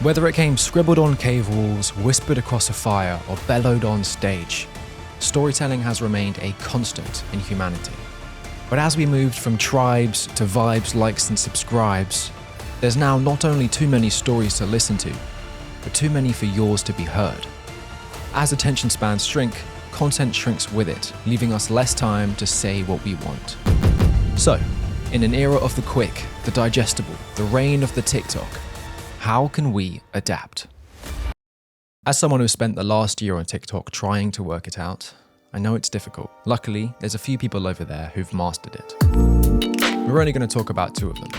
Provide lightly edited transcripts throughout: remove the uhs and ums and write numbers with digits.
Whether it came scribbled on cave walls, whispered across a fire, or bellowed on stage, storytelling has remained a constant in humanity. But as we moved from tribes to vibes, likes and subscribes, there's now not only too many stories to listen to, but too many for yours to be heard. As attention spans shrink, content shrinks with it, leaving us less time to say what we want. So, in an era of the quick, the digestible, the reign of the TikTok, how can we adapt? As someone who spent the last year on TikTok trying to work it out, I know it's difficult. Luckily, there's a few people over there who've mastered it. We're only going to talk about two of them,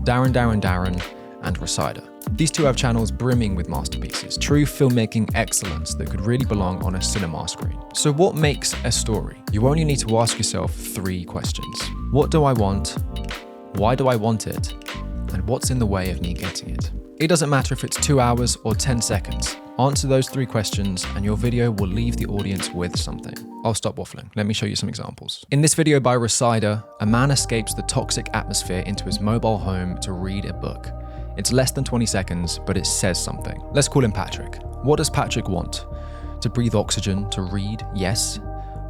Darren, and Resida. These two have channels brimming with masterpieces, true filmmaking excellence that could really belong on a cinema screen. So what makes a story? You only need to ask yourself 3 questions. What do I want? Why do I want it? And what's in the way of me getting it? It doesn't matter if it's 2 hours or 10 seconds. Answer those 3 questions and your video will leave the audience with something. I'll stop waffling. Let me show you some examples. In this video by Resida, a man escapes the toxic atmosphere into his mobile home to read a book. It's less than 20 seconds, but it says something. Let's call him Patrick. What does Patrick want? To breathe oxygen, to read, yes.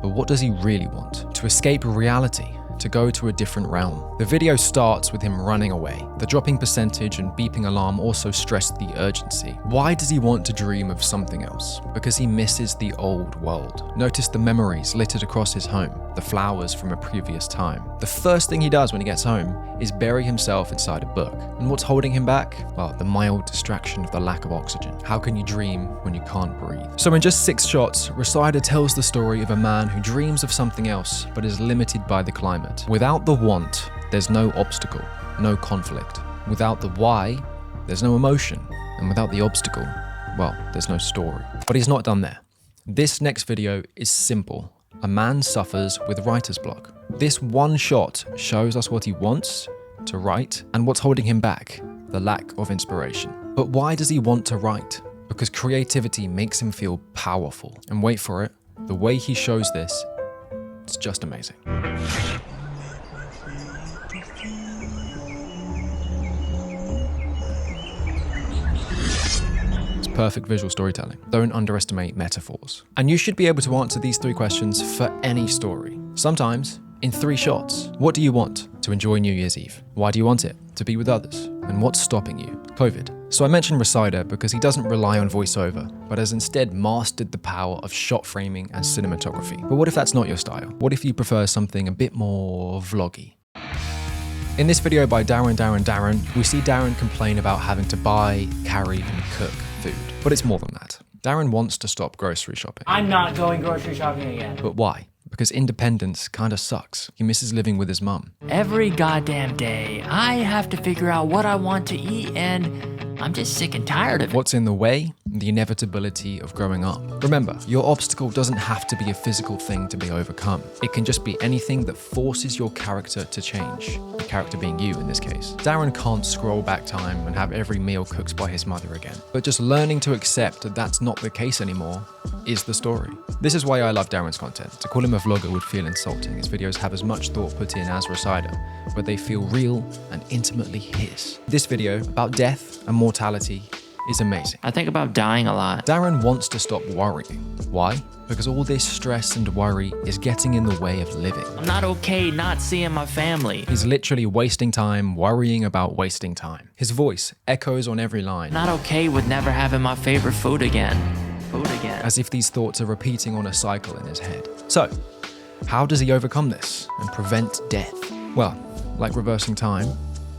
But what does he really want? To escape reality, to go to a different realm. The video starts with him running away. The dropping percentage and beeping alarm also stress the urgency. Why does he want to dream of something else? Because he misses the old world. Notice the memories littered across his home, the flowers from a previous time. The first thing he does when he gets home is bury himself inside a book. And what's holding him back? Well, the mild distraction of the lack of oxygen. How can you dream when you can't breathe? So in just 6 shots, Resida tells the story of a man who dreams of something else, but is limited by the climate. Without the want, there's no obstacle, no conflict. Without the why, there's no emotion. And without the obstacle, well, there's no story. But he's not done there. This next video is simple. A man suffers with writer's block. This one shot shows us what he wants to write and what's holding him back, the lack of inspiration. But why does he want to write? Because creativity makes him feel powerful. And wait for it, the way he shows this, it's just amazing. Perfect visual storytelling. Don't underestimate metaphors. And you should be able to answer these 3 questions for any story. Sometimes in 3 shots. What do you want? To enjoy New Year's Eve. Why do you want it? To be with others. And what's stopping you? COVID. So I mentioned Resida because he doesn't rely on voiceover, but has instead mastered the power of shot framing and cinematography. But what if that's not your style? What if you prefer something a bit more vloggy? In this video by Darren, we see Darren complain about having to buy, carry, and cook food. But it's more than that. Darren wants to stop grocery shopping. I'm not going grocery shopping again. But why? Because independence kinda sucks. He misses living with his mum. Every goddamn day, I have to figure out what I want to eat, and I'm just sick and tired of it. What's in the way? The inevitability of growing up. Remember, your obstacle doesn't have to be a physical thing to be overcome. It can just be anything that forces your character to change. The character being you in this case. Darren can't scroll back time and have every meal cooked by his mother again. But just learning to accept that that's not the case anymore is the story. This is why I love Darren's content. To call him a vlogger would feel insulting. His videos have as much thought put in as Resida, but they feel real and intimately his. This video about death and mortality is amazing. I think about dying a lot. Darren wants to stop worrying. Why? Because all this stress and worry is getting in the way of living. I'm not okay not seeing my family. He's literally wasting time worrying about wasting time. His voice echoes on every line. Not okay with never having my favorite food again. As if these thoughts are repeating on a cycle in his head. So, how does he overcome this and prevent death? Well, like reversing time,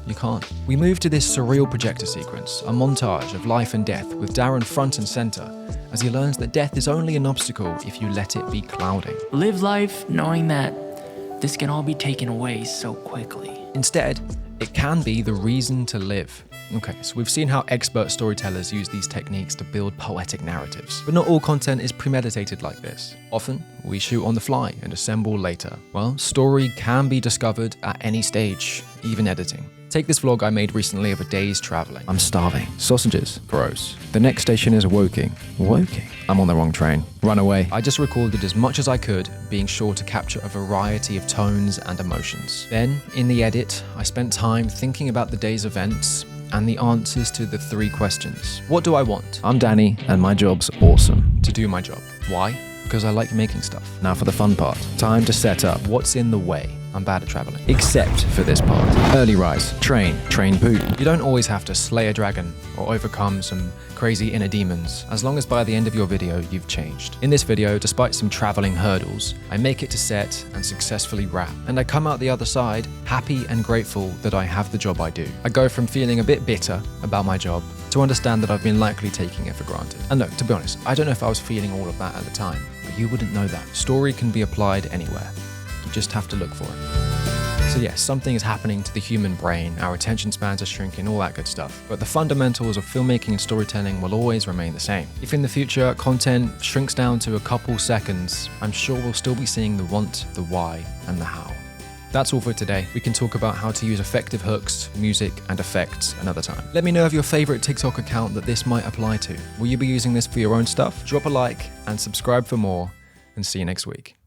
you can't. We move to this surreal projector sequence, a montage of life and death with Darren front and center, as he learns that death is only an obstacle if you let it be clouding. Live life knowing that this can all be taken away so quickly. Instead, it can be the reason to live. Okay, so we've seen how expert storytellers use these techniques to build poetic narratives. But not all content is premeditated like this. Often, we shoot on the fly and assemble later. Well, story can be discovered at any stage, even editing. Take this vlog I made recently of a day's traveling. I'm starving. Sausages. Gross. The next station is Woking. Woking? I'm on the wrong train. Run away. I just recorded as much as I could, being sure to capture a variety of tones and emotions. Then, in the edit, I spent time thinking about the day's events, and the answers to the 3 questions. What do I want? I'm Danny, and my job's awesome. To do my job. Why? Because I like making stuff. Now for the fun part. Time to set up. What's in the way? I'm bad at traveling. Except for this part. Early rise, train poop. You don't always have to slay a dragon or overcome some crazy inner demons, as long as by the end of your video you've changed. In this video, despite some traveling hurdles, I make it to set and successfully wrap. And I come out the other side happy and grateful that I have the job I do. I go from feeling a bit bitter about my job to understand that I've been likely taking it for granted. And look, to be honest, I don't know if I was feeling all of that at the time, but you wouldn't know that. Story can be applied anywhere. You just have to look for it. So yes, something is happening to the human brain, our attention spans are shrinking, all that good stuff. But the fundamentals of filmmaking and storytelling will always remain the same. If in the future content shrinks down to a couple seconds, I'm sure we'll still be seeing the want, the why, and the how. That's all for today. We can talk about how to use effective hooks, music, and effects another time. Let me know of your favorite TikTok account that this might apply to. Will you be using this for your own stuff? Drop a like and subscribe for more, and see you next week.